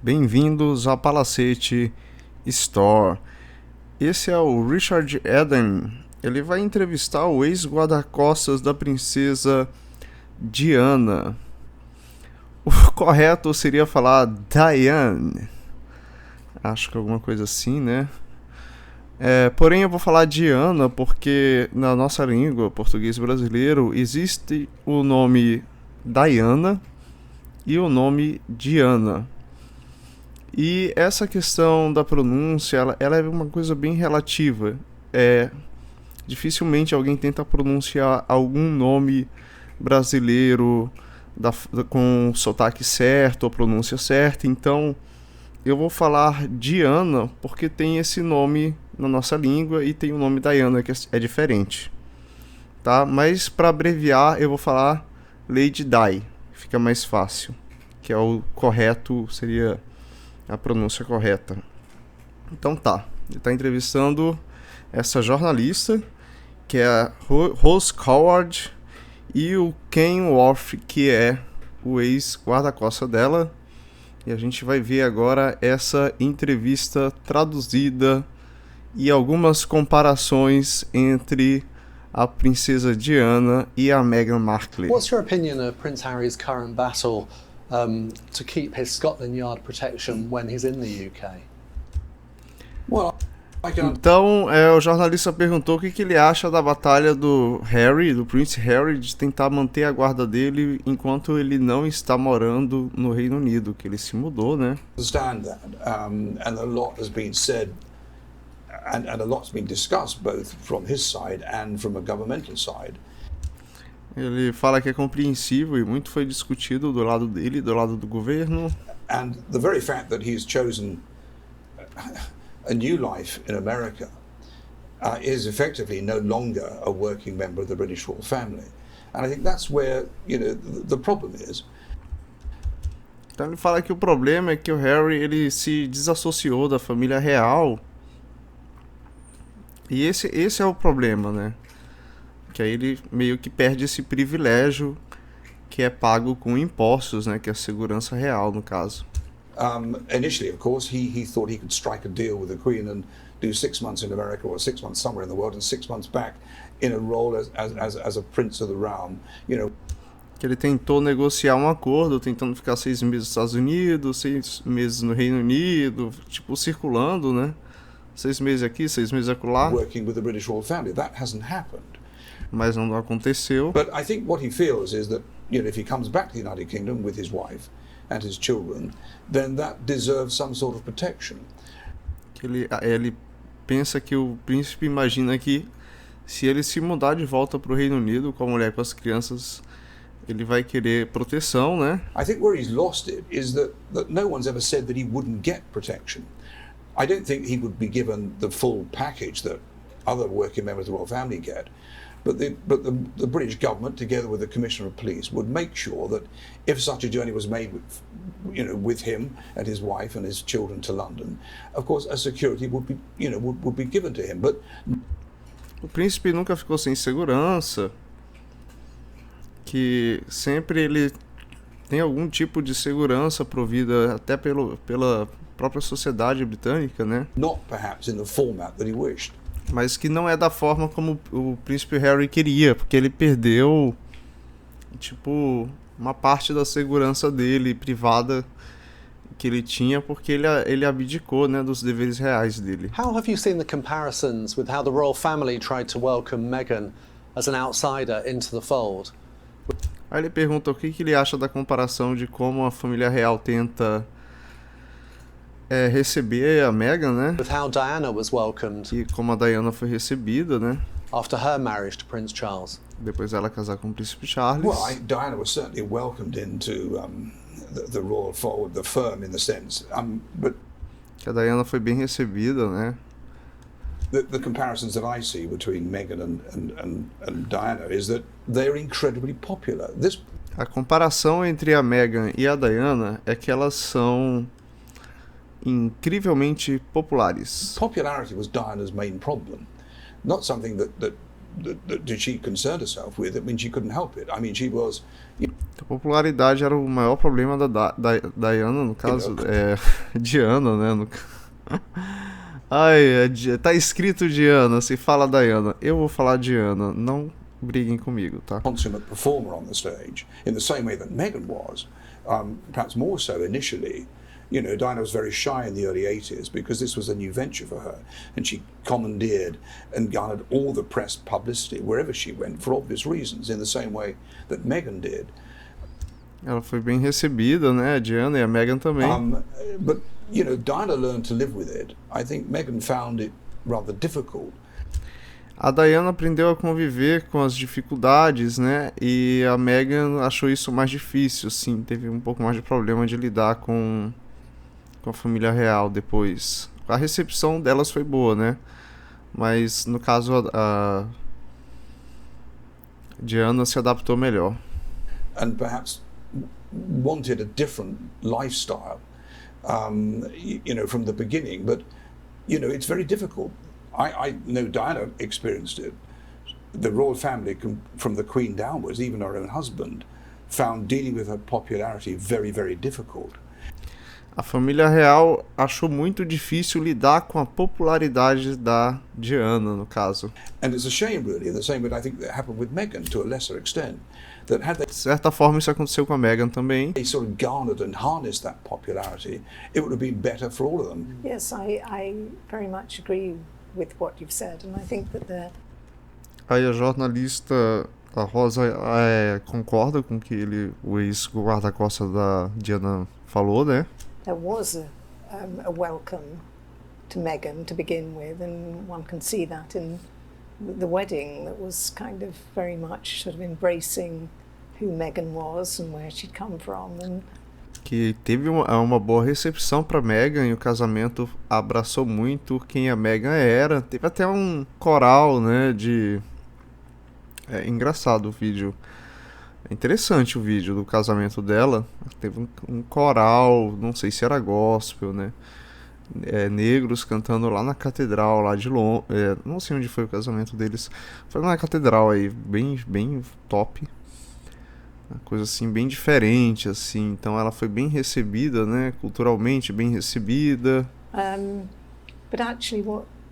Bem-vindos ao Palacete Store. Esse é o Richard Eden. Ele vai entrevistar o ex-guarda-costas da Princesa Diana. O correto seria falar Diane. Acho que alguma coisa assim, né? Porém eu vou falar Diana porque na nossa língua, português brasileiro, existe o nome Diana e o nome Diana. E essa questão da pronúncia, ela é uma coisa bem relativa. Dificilmente alguém tenta pronunciar algum nome brasileiro com sotaque certo ou pronúncia certa. Então, eu vou falar Diana porque tem esse nome na nossa língua e tem o nome Diana, que é diferente. Tá? Mas, para abreviar, eu vou falar Lady Di. Fica mais fácil. Que é o correto, seria a pronúncia correta. Então tá, ele está entrevistando essa jornalista, que é a Rose Coward, e o Ken Worth, que é o ex-guarda-costas dela. E a gente vai ver agora essa entrevista traduzida e algumas comparações entre a Princesa Diana e a Meghan Markle. What's your opinion of Prince Harry's current battle to keep his Scotland Yard protection when he's in the UK? Então, o jornalista perguntou o que ele acha da batalha do Prince Harry, de tentar manter a guarda dele enquanto ele não está morando no Reino Unido, que ele se mudou, né? Understand that, and a lot has been said, and a lot's been discussed both from his side and from a governmental side. Ele fala que é compreensível e muito foi discutido do lado dele, do lado do governo. And the very fact that he's chosen a new life in America is effectively no longer a working member of the British royal family. And I think that's where, the problem is. Então ele fala que o problema é que o Harry ele se desassociou da família real. E esse é o problema, né? Que aí ele meio que perde esse privilégio que é pago com impostos, né? Que é a segurança real, no caso. Initially, of course, he thought he could strike a deal with the Queen and do 6 months in America or 6 months somewhere in the world and 6 months back in a role as a prince of the realm, Que ele tentou negociar um acordo, tentando ficar 6 meses nos Estados Unidos, 6 meses no Reino Unido, tipo, circulando, né? 6 meses aqui, 6 meses acolá. Working with the British royal family. That hasn't happened. Mas não aconteceu. But I think what he feels is that, if he comes back to the United Kingdom with his wife and his children, then that deserves some sort of protection. Que ele pensa que o príncipe imagina que se ele se mudar de volta para o Reino Unido com a mulher e com as crianças, ele vai querer proteção, né? I think where he's lost it is that no one's ever said that he wouldn't get protection. I don't think he would be given the full package that other working members of the royal family get. But the British government, together with the Commissioner of Police, would make sure that if such a journey was made with him and his wife and his children to London, of course, a security would be given to him. But o príncipe nunca ficou sem segurança, que sempre ele tem algum tipo de segurança provida até pela própria sociedade britânica, né? Not perhaps in the format that he wished. Mas que não é da forma como o príncipe Harry queria, porque ele perdeu, tipo, uma parte da segurança dele, privada, que ele tinha, porque ele abdicou, né, dos deveres reais dele. How have you seen the comparisons with how the royal family tried to welcome Meghan as an outsider into the fold? Aí ele pergunta o que ele acha da comparação de como a família real tenta receber a Meghan, né? With how Diana was welcomed. E como a Diana foi recebida, né? After her marriage to Prince Charles. Depois ela casar com o príncipe Charles. Well, Diana was certainly welcomed into the royal fold, the firm in the sense, but que a Diana foi bem recebida, né? The comparisons that I see between Meghan and Diana is that they're incredibly popular. A comparação entre a Meghan e a Diana é que elas são incrivelmente populares. Popularity was Diana's main problem, not something that that she concerned herself with. I mean, she couldn't help it. I mean, she was. A popularidade era o maior problema da Diana, no caso, Diana, né? Ai, tá escrito Diana, se fala Diana. Eu vou falar Diana, não briguem comigo, tá? Consummate performer on the stage, in the same way that Meghan was, perhaps more so initially. You know, Diana was very shy in the early 80s because this was a new venture for her, and she commandeered and garnered all the press publicity wherever she went for obvious reasons, in the same way that Meghan did. Ela foi bem recebida, né? A Diana e a Meghan também. But, you know, Diana learned to live with it. I think Meghan found it rather difficult. A Diana aprendeu a conviver com as dificuldades, né? E a Meghan achou isso mais difícil, sim. Teve um pouco mais de problema de lidar com a família real depois. A recepção delas foi boa, né? Mas, no caso, a Diana se adaptou melhor. And perhaps wanted a different lifestyle, you know, from the beginning. But, you know, it's very difficult. I know Diana experienced it. The royal family, from the Queen downwards, even her own husband, found dealing with her popularity very, very difficult. A família real achou muito difícil lidar com a popularidade da Diana, no caso. And it's a shame, really, the same way I think that happened with Meghan to a lesser extent. That had they, de certa forma, isso aconteceu com a Meghan também. They sort of garnered and harnessed that popularity, it would have been better for all of them. Yes, I very much agree with what you've said, and I think that Aí a jornalista, a Rosa, concorda com o que o ex-guarda-costas da Diana falou, né? there was a welcome to Meghan to begin with, and one can see that in the wedding, that was kind of very much sort of embracing who Meghan was and where she'd come from. And que teve uma boa recepção para Meghan, e o casamento abraçou muito quem a Meghan era. Teve até um coral, né, engraçado o vídeo. É interessante o vídeo do casamento dela. Teve um coral, não sei se era gospel, né? Negros cantando lá na catedral, lá de Londres. Não sei onde foi o casamento deles. Foi lá na catedral aí, bem top. Uma coisa assim, bem diferente, assim. Então ela foi bem recebida, né? Culturalmente bem recebida. But actually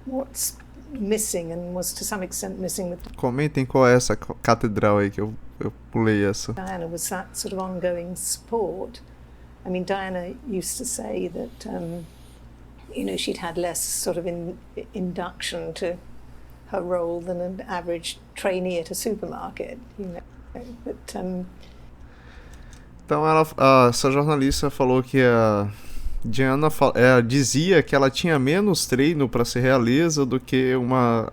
what's missing, and was to some extent missing with Comentem qual é essa catedral aí que eu pulei essa. Diana, was that sort of ongoing support. I mean, Diana used to say that you know, she'd had less sort of induction to her role than an average trainee at a supermarket, you know. But, então essa jornalista falou que a Diana dizia que ela tinha menos treino para ser realeza do que uma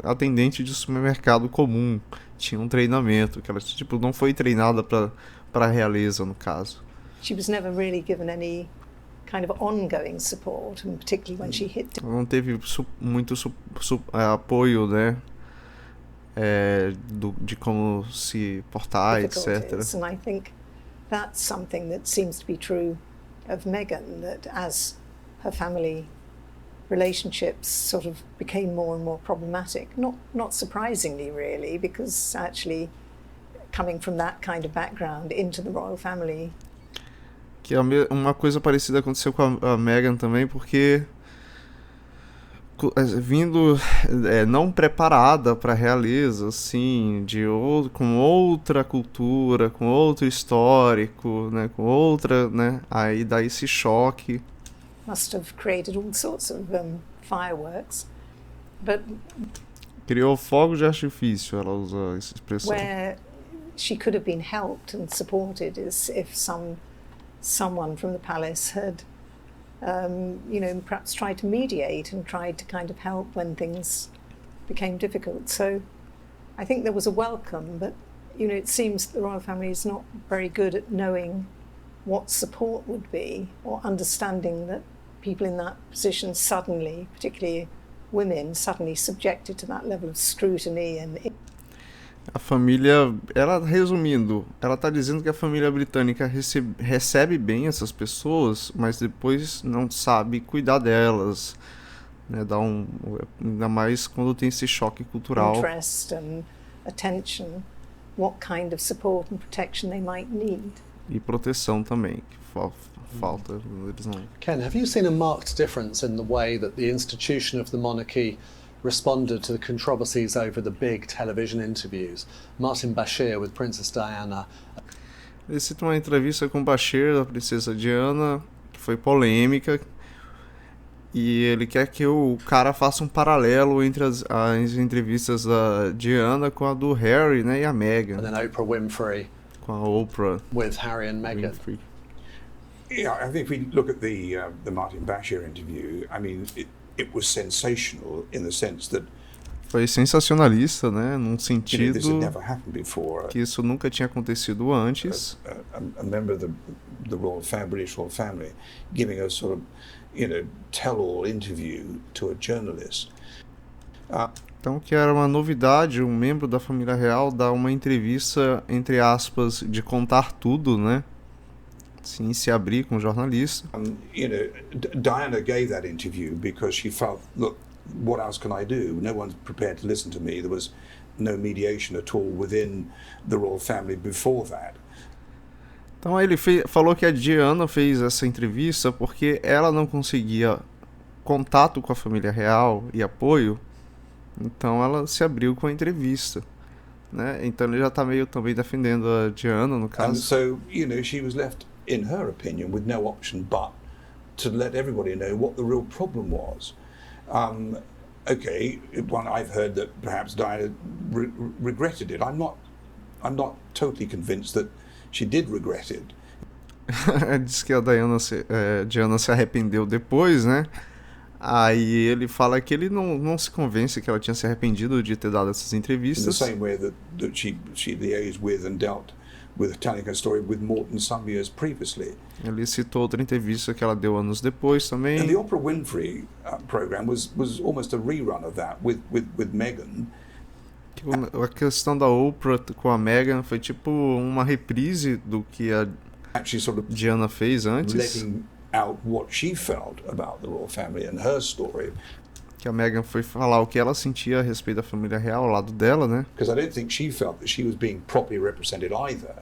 atendente de supermercado comum. Tinha um treinamento, que ela tipo não foi treinada para realeza, no caso. She was never really given any kind of ongoing support, and particularly when she hit. Não teve muito apoio, né? De como se portar, etc. And I think that's something that seems to be true of Meghan, that as her family relationships sort of became more and more problematic, not surprisingly really, because actually coming from that kind of background into the royal family. Que uma coisa parecida aconteceu com a Meghan também, porque vindo não preparada para a realeza, assim, com outra cultura, com outro histórico, né, com outra, né, aí dá esse choque. Must have created all sorts of fireworks, but criou fogos de artifício, ela usa essa expressão. Where she could have been helped and supported is if someone from the palace had you know, perhaps tried to mediate and tried to kind of help when things became difficult. So I think there was a welcome, but you know, it seems the royal family is not very good at knowing what support would be, or understanding that people in that position suddenly, particularly women, suddenly subjected to that level of scrutiny. And a família, resumindo, ela está dizendo que a família britânica recebe bem essas pessoas, mas depois não sabe cuidar delas, né? Ainda mais quando tem esse choque cultural. Interest and attention, what kind of support and protection they might need. E proteção também, que falta, eles não. Ken, have you seen a marked difference in the way that the institution of the monarchy responded to the controversies over the big television interviews? Martin Bashir with Princess Diana. Ele cita uma entrevista com Bashir, da Princesa Diana, que foi polêmica, e ele quer que o cara faça um paralelo entre as entrevistas da Diana com a do Harry, né, e a Meghan. And then Oprah Winfrey. Com a Oprah. With Harry and Meghan. Winfrey. Yeah, I think if we look at the Martin Bashir interview, I mean, it was sensational in the sense that foi sensacionalista, né, num sentido que isso nunca tinha acontecido antes. A member of the British Royal Family giving a sort of, tell-all interview to a journalist. Então, que era uma novidade, um membro da família real dar uma entrevista, entre aspas, de contar tudo, né? Sim, se abrir com o jornalista. Diana gave that interview because she felt, look, what else can I do? No one's prepared to listen to me. There was no mediation at all within the royal family before that. Então ele falou que a Diana fez essa entrevista porque ela não conseguia contato com a família real e apoio, então ela se abriu com a entrevista, né? Então ele já está meio também defendendo a Diana, no caso. And so, she was left, in her opinion, with no option but to let everybody know what the real problem was. Okay, I've heard that perhaps Diana regretted it. I'm not totally convinced that she did regret it. Diz que a Diana se arrependeu depois, né? Aí ele fala que ele não se convence que ela tinha se arrependido de ter dado essas entrevistas. In the same way that she liaised with and dealt with telling her story with Morton some years previously. Ele citou outra entrevista que ela deu anos depois também. And the Oprah Winfrey program was almost a rerun of that with Meghan. A questão da Oprah com a Meghan foi tipo uma reprise do que a Diana fez antes. Letting out what she felt about the royal family and her story. Que a Meghan foi falar o que ela sentia a respeito da família real ao lado dela, né? Because I don't think she felt that she was being properly represented either.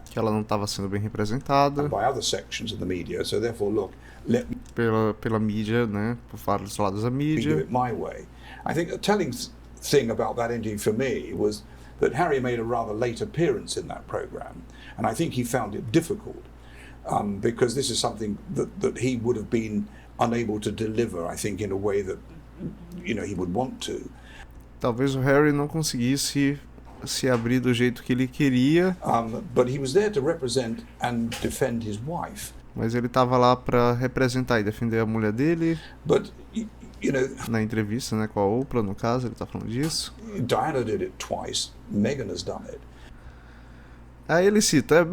Que ela não estava sendo bem representada. By other sections of the media, so therefore, look, pela mídia, né? Por vários lados da mídia. Do it my way. I think a telling thing about that interview for me was that Harry made a rather late appearance in that program, and I think he found it difficult because this is something that he would have been unable to deliver, I think, in a way that he would want to. Talvez o Harry não conseguisse se abrir do jeito que ele queria. But he was there to represent and defend his wife. Mas ele estava lá para representar e defender a mulher dele. But na entrevista, né, com a Oprah, no caso, ele está falando disso. Diana did it twice. Meghan has done it. Aí ele cita,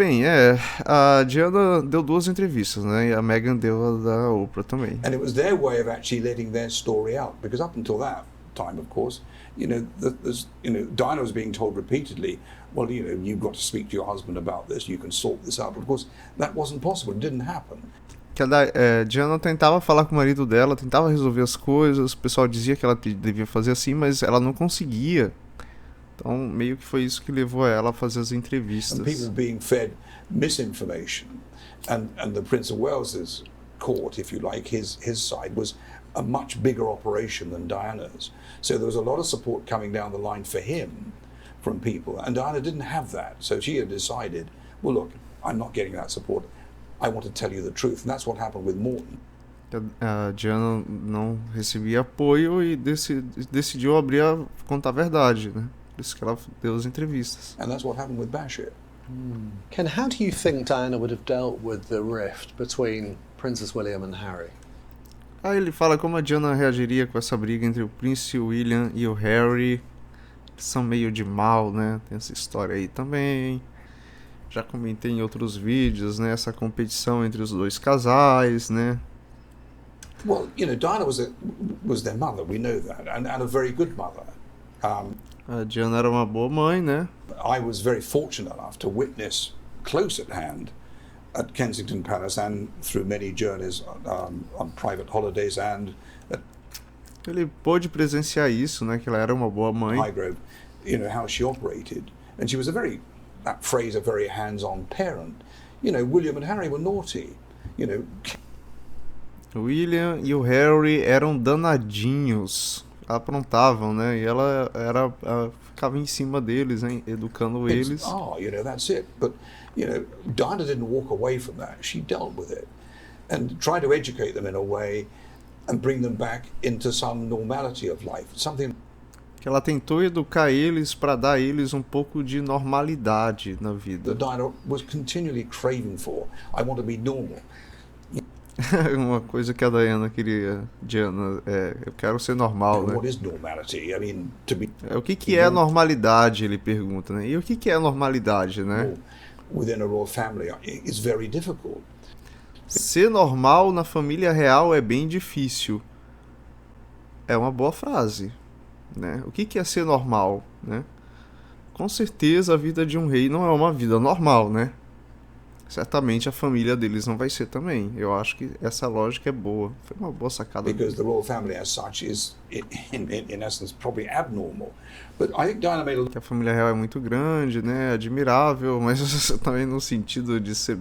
a Diana deu 2 entrevistas, né, e a Meghan deu a da Oprah também. And it was their way of actually letting their story out, because up until that time, of course, Diana was being told repeatedly, well, you've got to speak to your husband about this, you can sort this out. But of course, that wasn't possible, it didn't happen. Que a Diana tentava falar com o marido dela, tentava resolver as coisas, o pessoal dizia que ela devia fazer assim, mas ela não conseguia. Então, meio que foi isso que levou ela a fazer as entrevistas. And people being fed misinformation. And the Prince of Wales's court, if you like, his side was a much bigger operation than Diana's. So there was a lot of support coming down the line for him from people. And Diana didn't have that. So she had decided, well, look, I'm not getting that support. I want to tell you the truth. And that's what happened with Morton. A Diana não recebia apoio e decidiu contar a verdade, né? Por isso que ela deu as entrevistas. And that's what happened with Bashir. Ken, how do you think Diana would have dealt with the rift between Princess William and Harry? Aí ele fala como a Diana reagiria com essa briga entre o Príncipe William e o Harry. Que são meio de mal, né? Tem essa história aí também. Já comentei em outros vídeos, né? Essa competição entre os dois casais, né? Well, Diana was their mother, we know that, and a very good mother. A Diana era uma boa mãe, né? I was very fortunate enough to witness close at hand at Kensington Palace and through many journeys on private holidays and Ele pôde presenciar isso, né? Que ela era uma boa mãe. Highgrove, how she operated. And she was that phrase, a very hands-on parent. William and Harry were naughty. William e o Harry eram danadinhos, aprontavam, né? E ela ficava em cima deles, hein? Educando eles. That's it. But, Diana didn't walk away from that. She dealt with it and tried to educate them in a way and bring them back into some normality of life. Something que ela tentou educar eles para dar a eles um pouco de normalidade na vida. that Diana was continually craving for. I want to be normal. Uma coisa que a Diana, eu quero ser normal, né? What is normality? I mean, to be O que é normalidade, ele pergunta, né? E o que é normalidade, né? within a royal family is very difficult. Ser normal na família real é bem difícil. É uma boa frase, né? O que é ser normal, né? Com certeza a vida de um rei não é uma vida normal, né? Certamente a família deles não vai ser também. Eu acho que essa lógica é boa. Foi uma boa sacada. Because the royal family as such is, in essence, probably abnormal. But I think Diana made Que a família real é muito grande, né? Admirável, mas também no sentido de ser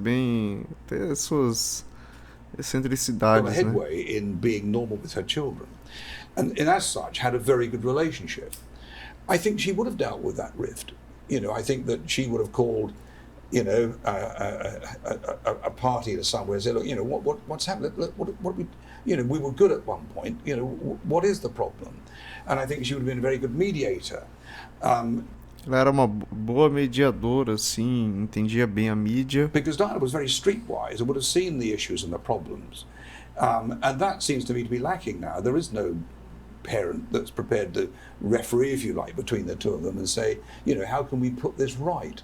ter suas excentricidades, né? headway in being normal with her children. And as such, had a very good relationship. I think she would have dealt with that rift. I think that she would have called a party to somewhere and say, look, what's happened? What we, we were good at one point. What is the problem? And I think she would have been a very good mediator. Ela era uma boa mediadora, assim, entendia bem a mídia. Because Diana was very streetwise and would have seen the issues and the problems. And that seems to me to be lacking now. There is no parent that's prepared to referee, if you like, between the two of them and say, how can we put this right?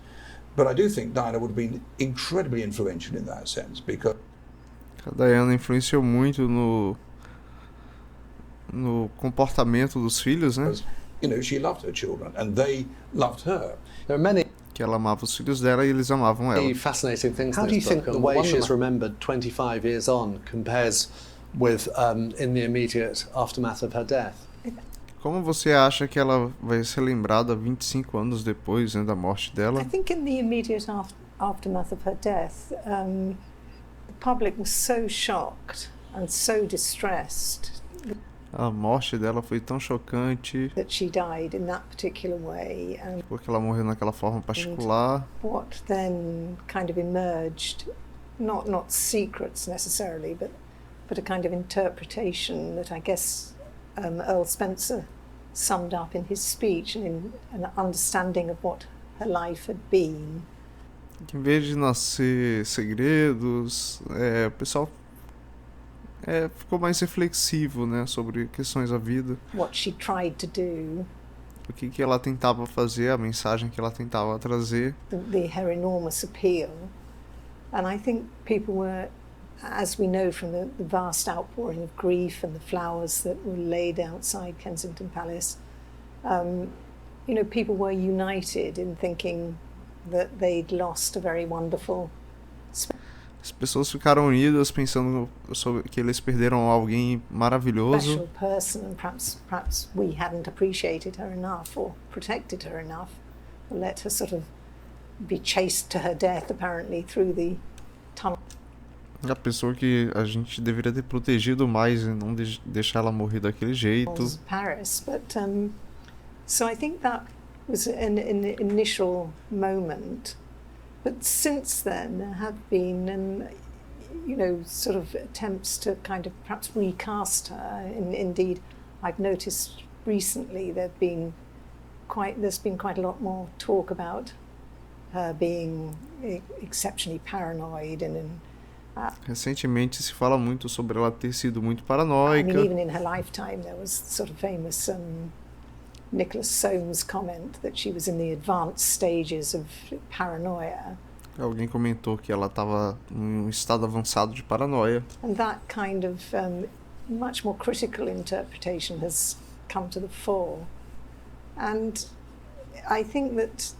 But I do think Diana would have been incredibly influential in that sense, because a Diana influenciou muito no comportamento dos filhos, né? she loved her children and they loved her. There are many Que ela amava os filhos dela e eles amavam ela. fascinating things How in do you this think book, the and the way one she's that- remembered 25 years on compares with in the immediate aftermath of her death? Como você acha que ela vai ser lembrada 25 anos depois, né, da morte dela? I think in the immediate aftermath of her death, the public was so shocked and so distressed A morte dela foi tão chocante that she died in that particular way, and porque ela morreu naquela forma particular. what then kind of emerged, not secrets necessarily, but a kind of interpretation that I guess Earl Spencer summed up in his speech, and in an understanding of what her life had been. Que em vez de nascer segredos, o pessoal ficou mais reflexivo, né, sobre questões da vida. What she tried to do, O que ela tentava fazer, a mensagem que ela tentava trazer. her enormous appeal. And I think people were, as we know from the vast outpouring of grief and the flowers that were laid outside Kensington Palace, people were united in thinking that they'd lost a very wonderful, As pessoas ficaram unidas pensando sobre que eles perderam alguém maravilhoso. special person, and perhaps we hadn't appreciated her enough or protected her enough, or let her sort of be chased to her death apparently through the tunnel. A pessoa que a gente deveria ter protegido mais e não deixar ela morrer daquele jeito. Of Paris, but so I think that was an initial moment. But since then, there have been, sort of attempts to kind of perhaps recast her. Indeed, I've noticed recently there's been quite a lot more talk about her being exceptionally paranoid and. Recentemente se fala muito sobre ela ter sido muito I paranoica. mean, even in her lifetime, there was sort of famous Nicholas Soames comment that she was in the advanced stages of paranoia. Alguém comentou que ela estava em um estado avançado de paranoia. And that kind of much more critical interpretation has come to the fore. And I think that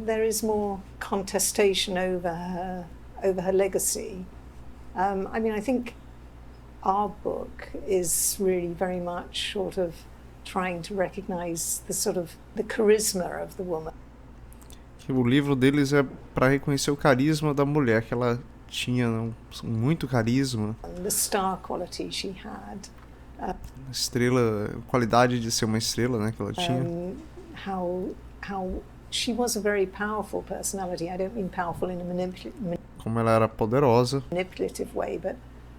there is more contestation over her legacy. I mean, I think our book is really very much sort of trying to recognize the sort of the charisma of the woman. Que o livro deles é para reconhecer o carisma da mulher, que ela tinha muito carisma. The star quality she had. Estrela, qualidade de ser uma estrela, né, que ela tinha. How she was a very powerful personality. I don't mean powerful in a Como ela era poderosa. manipulative way, but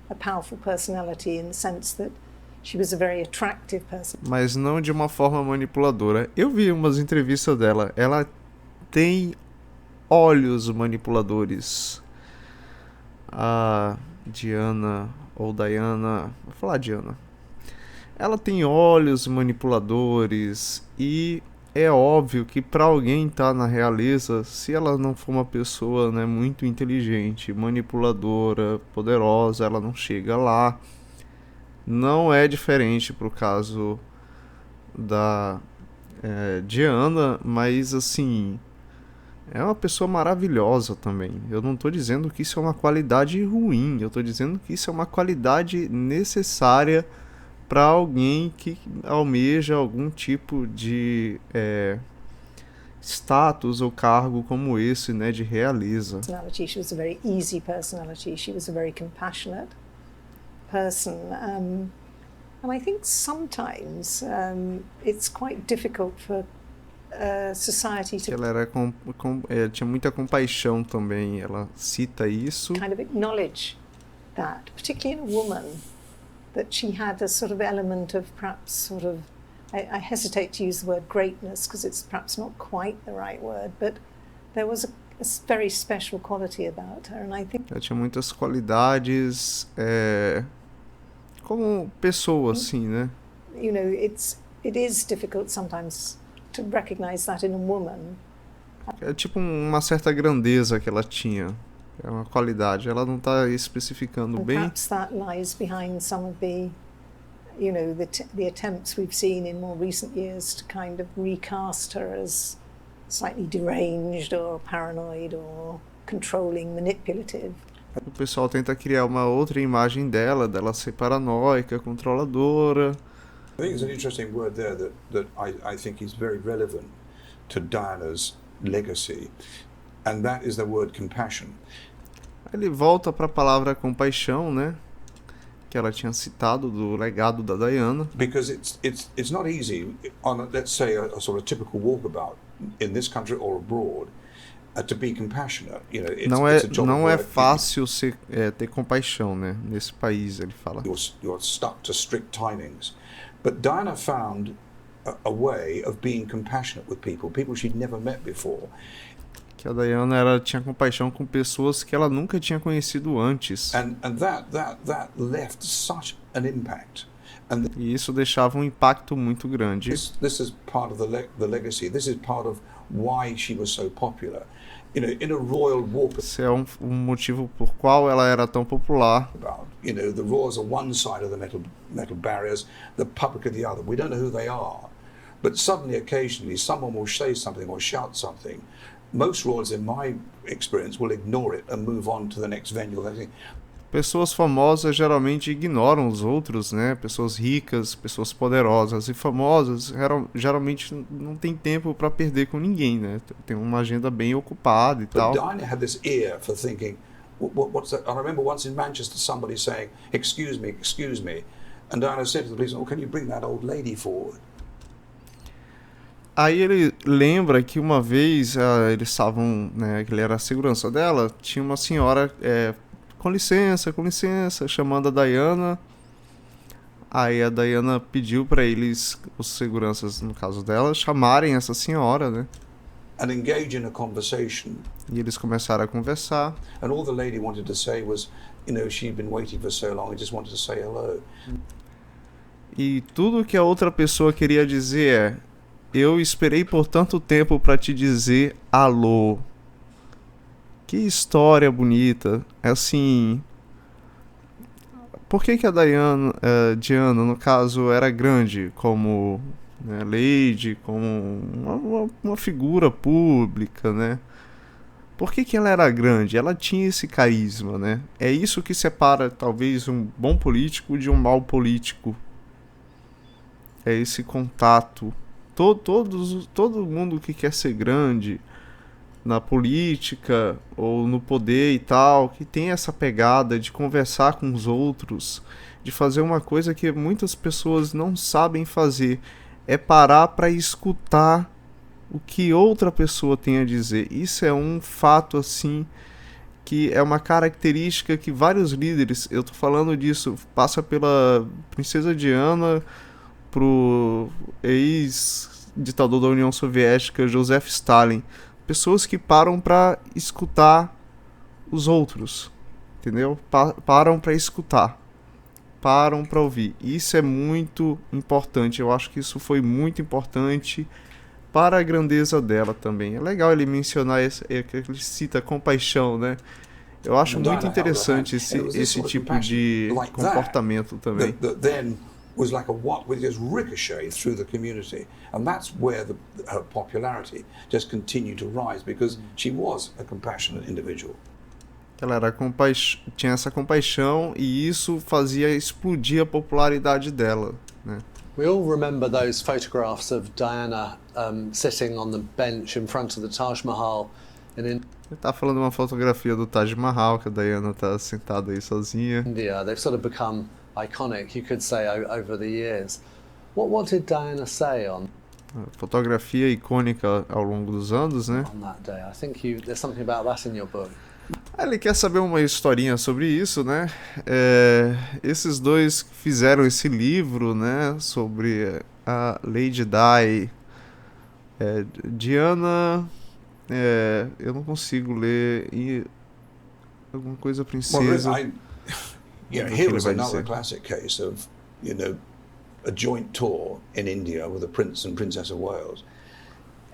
a powerful personality in the sense that she was a very attractive person. Mas não de uma forma manipuladora. Eu vi umas entrevistas dela. Ela tem olhos manipuladores. A Diana ou Diana, vou falar Diana. Ela tem olhos manipuladores e é óbvio que para alguém estar na realeza, se ela não for uma pessoa, né, muito inteligente, manipuladora, poderosa, ela não chega lá. Não é diferente pro caso da Diana, mas assim, é uma pessoa maravilhosa também. Eu não estou dizendo que isso é uma qualidade ruim, eu estou dizendo que isso é uma qualidade necessária para alguém que almeja algum tipo de status ou cargo como esse, né, de realeza. Personality. She was a very easy personality. She was a very compassionate person. And I think sometimes it's quite difficult for society to Ela era tinha muita compaixão também. Ela cita isso. kind of acknowledge that, particularly in a woman, that she had a sort of element of perhaps sort of, I hesitate to use the word greatness because it's perhaps not quite the right word, but there was a very special quality about her, and I think Ela tinha muitas qualidades como pessoa, assim, né? you know it is difficult sometimes to recognize that in a woman. É tipo uma certa grandeza que ela tinha. É uma qualidade. Ela não está especificando And bem. perhaps that lies behind some of the, you know, the attempts we've seen in more recent years to kind of recast her as slightly deranged or paranoid or controlling, manipulative. O pessoal tenta criar uma outra imagem dela ser paranoica, controladora. I think it's an interesting word there that I think is very relevant to Diana's legacy, and that is the word compassion. Ele volta para a palavra compaixão, né? Que ela tinha citado do legado da Diana. Because it's not easy on, let's say, a sort of typical walkabout in this country or abroad, to be compassionate. You know, it's a job não of é work. fácil ter compaixão, né? Nesse país, ele fala. You're stuck to strict timings. But Diana found a way of being compassionate with people she'd never met before. Que a Diana tinha compaixão com pessoas que ela nunca tinha conhecido antes. And that left such an impact. And E isso deixava um impacto muito grande. this is part of the legacy. This is part of why she was so popular. You know, in a royal walkabout, Esse é um motivo por qual ela era tão popular. you know, the royals are one side of the metal barriers, the public are the other. We don't know who they are. But suddenly, occasionally, someone will say something or shout something. Most royals, in my experience, will ignore it and move on to the next venue. Pessoas famosas geralmente ignoram os outros, né? Pessoas ricas, pessoas poderosas e famosas geralmente não tem tempo para perder com ninguém, né? Tem uma agenda bem ocupada e But tal. Diana had this ear for thinking, what's that? I remember once in Manchester somebody saying, excuse me. And Diana said to the police, can you bring that old lady forward? Aí ele lembra que uma vez eles estavam, né, que ele era a segurança dela, tinha uma senhora, com licença, chamando a Diana. Aí a Diana pediu para eles, os seguranças, no caso dela, chamarem essa senhora, né? And engage in a conversation. E eles começaram a conversar. And all the lady wanted to say was, you know, she'd been waiting for so long, I just wanted to say hello. E tudo que a outra pessoa queria dizer eu esperei por tanto tempo para te dizer alô. Que história bonita. Assim, por que a Diana, no caso, era grande como, né, lady, como uma figura pública, né? Por que ela era grande? Ela tinha esse carisma, né? É isso que separa, talvez, um bom político de um mau político. É esse contato. Todo mundo que quer ser grande na política ou no poder e tal, que tem essa pegada de conversar com os outros, de fazer uma coisa que muitas pessoas não sabem fazer, é parar para escutar o que outra pessoa tem a dizer. Isso é um fato, assim, que é uma característica que vários líderes, eu tô falando disso, passa pela Princesa Diana, pro ex-ditador da União Soviética, Joseph Stalin. Pessoas que param para escutar os outros, entendeu? Param para escutar, param para ouvir. Isso é muito importante. Eu acho que isso foi muito importante para a grandeza dela também. É legal ele mencionar que ele cita compaixão, né? Eu acho muito interessante esse tipo de comportamento também. Was like a what would just ricochet through the community, and that's where her popularity just continued to rise, because she was a compassionate individual. Ela era tinha essa compaixão, e isso fazia explodir a popularidade dela, né? We all remember those photographs of Diana sitting on the bench in front of the Taj Mahal Ele tá falando de uma fotografia do Taj Mahal, que a Diana tá sentada aí sozinha. India. They've sort of become iconic, you could say, over the years. What did Diana say on Fotografia icônica ao longo dos anos, né? on that day? I think there's something about that in your book. Ele quer saber uma historinha sobre isso, né? Esses dois fizeram esse livro, né? Sobre a Lady Di. Diana... eu não consigo ler. Alguma coisa princesa... Here was another classic case of, a joint tour in India with the Prince and Princess of Wales.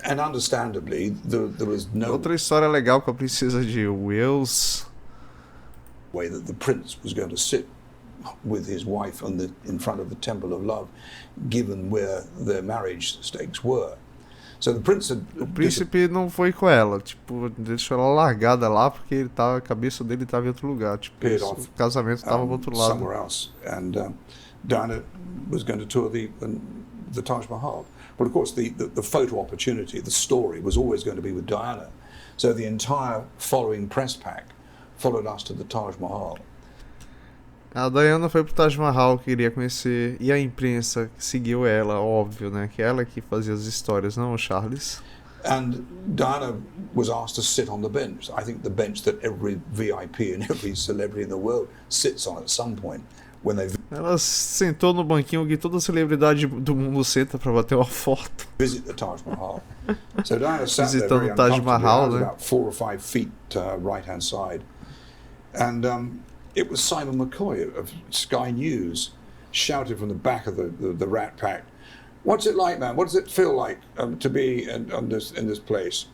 And understandably, there was no outra história legal com a Princesa de Wales. Way that the Prince was going to sit with his wife in front of the Temple of Love, given where their marriage stakes were. So the Prince o príncipe não foi com ela, tipo, deixou ela largada lá porque a cabeça dele estava em outro lugar, tipo, o casamento estava do outro lado. Somewhere else, and Diana was going to tour the Taj Mahal, but of course the photo opportunity, the story was always going to be with Diana. So the entire following press pack followed us to the Taj Mahal. A Diana foi pro Taj Mahal, queria conhecer, e a imprensa seguiu ela, óbvio, né? Que ela que fazia as histórias, não o Charles. And Diana was asked to sit on the bench. I think the bench that every VIP and every celebrity in the world sits on at some point when they ela sentou no banquinho que toda celebridade do mundo senta para bater uma foto. Visit the Taj Mahal. So Diana sat visitando there o Taj Mahal, né? About 4 or 5 feet right-hand side, and it was Simon McCoy of Sky News shouted from the back of the Rat Pack, "What's it like, man? What does it feel like to be in this place?"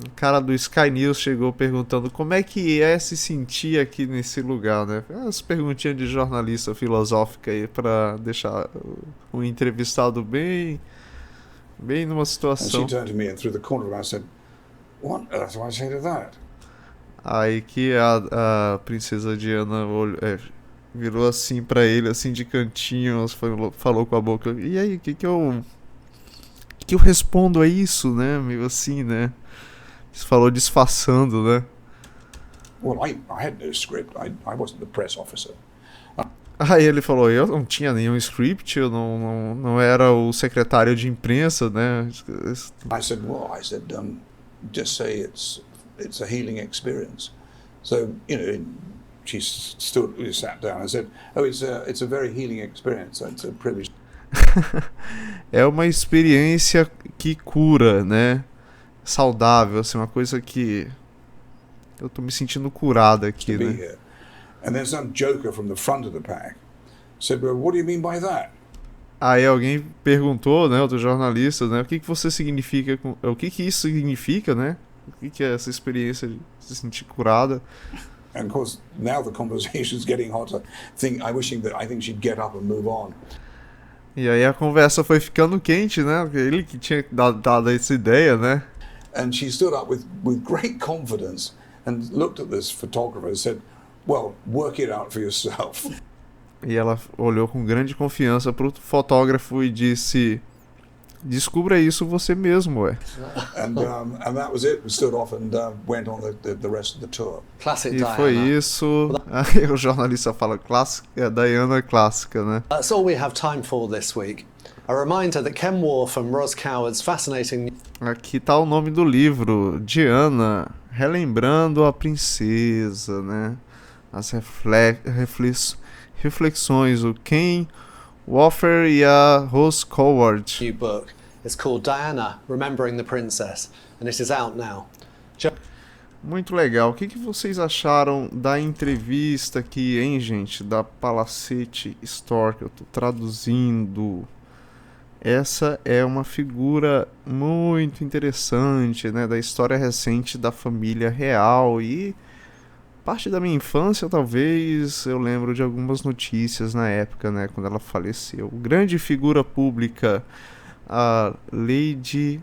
O cara do Sky News chegou perguntando como é que se sentir aqui nesse lugar, né? As perguntinhas de jornalista filosófica aí para deixar o entrevistado bem numa situação. And she turned to me and through the corner of her said, "What on earth do I say to that?" Aí que a Princesa Diana virou assim pra ele, assim de cantinho, falou com a boca, e aí, o que eu respondo a isso, né? Meio assim, né? Falou disfarçando, né? Well, I had no script. I wasn't the press officer. Aí ele falou, eu não tinha nenhum script, eu não era o secretário de imprensa, né? I said, just say it's a healing experience. So, she sat down and said, it's a very healing experience. It's a privilege. É uma experiência que cura, né? Saudável, assim, uma coisa que eu tô me sentindo curado aqui, né? Here. And then some joker from the front of the pack said, "Well, what do you mean by that?" Aí alguém perguntou, né, outro jornalista, né, o que você significa, o que isso significa, né? O que é essa experiência de se sentir curada? And of course, now the conversation's getting hotter. I think she'd get up and move on. E aí a conversa foi ficando quente, né? Ele que tinha dado essa ideia, né? And she stood up with great confidence and looked at this photographer and said, well, work it out for yourself. E ela olhou com grande confiança para o fotógrafo e disse: descubra isso você mesmo, ué. And that was it. We stood off and went on the rest of the tour. Classic E Diana. foi isso. Aí o jornalista fala clássica, Diana clássica, né? That's all we have time for this week. A reminder that Ken Wharf and Ros Coward's fascinating... Aqui tá o nome do livro, Diana, relembrando a princesa, né? As reflexões, o Ken Wharfer e a Ros Coward. new book. It's called Diana, Remembering the Princess, and it is out now. Muito legal. O que vocês acharam da entrevista aqui, hein, gente? Da Palacete Store, que eu tô traduzindo. Essa é uma figura muito interessante, né? Da história recente da família real e parte da minha infância, talvez, eu lembro de algumas notícias na época, né? Quando ela faleceu. Grande figura pública, a Lady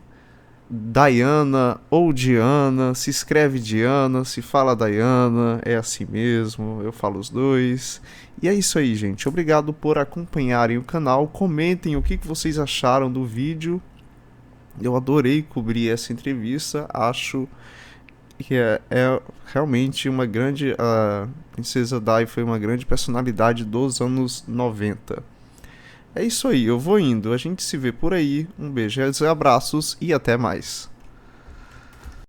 Diana ou Diana, se escreve Diana, se fala Diana, é assim mesmo, eu falo os dois. E é isso aí, gente. Obrigado por acompanharem o canal. Comentem o que vocês acharam do vídeo. Eu adorei cobrir essa entrevista. Acho que é realmente uma grande... A Princesa Di foi uma grande personalidade dos anos 90. É isso aí, eu vou indo. A gente se vê por aí. Um beijo, abraços e até mais.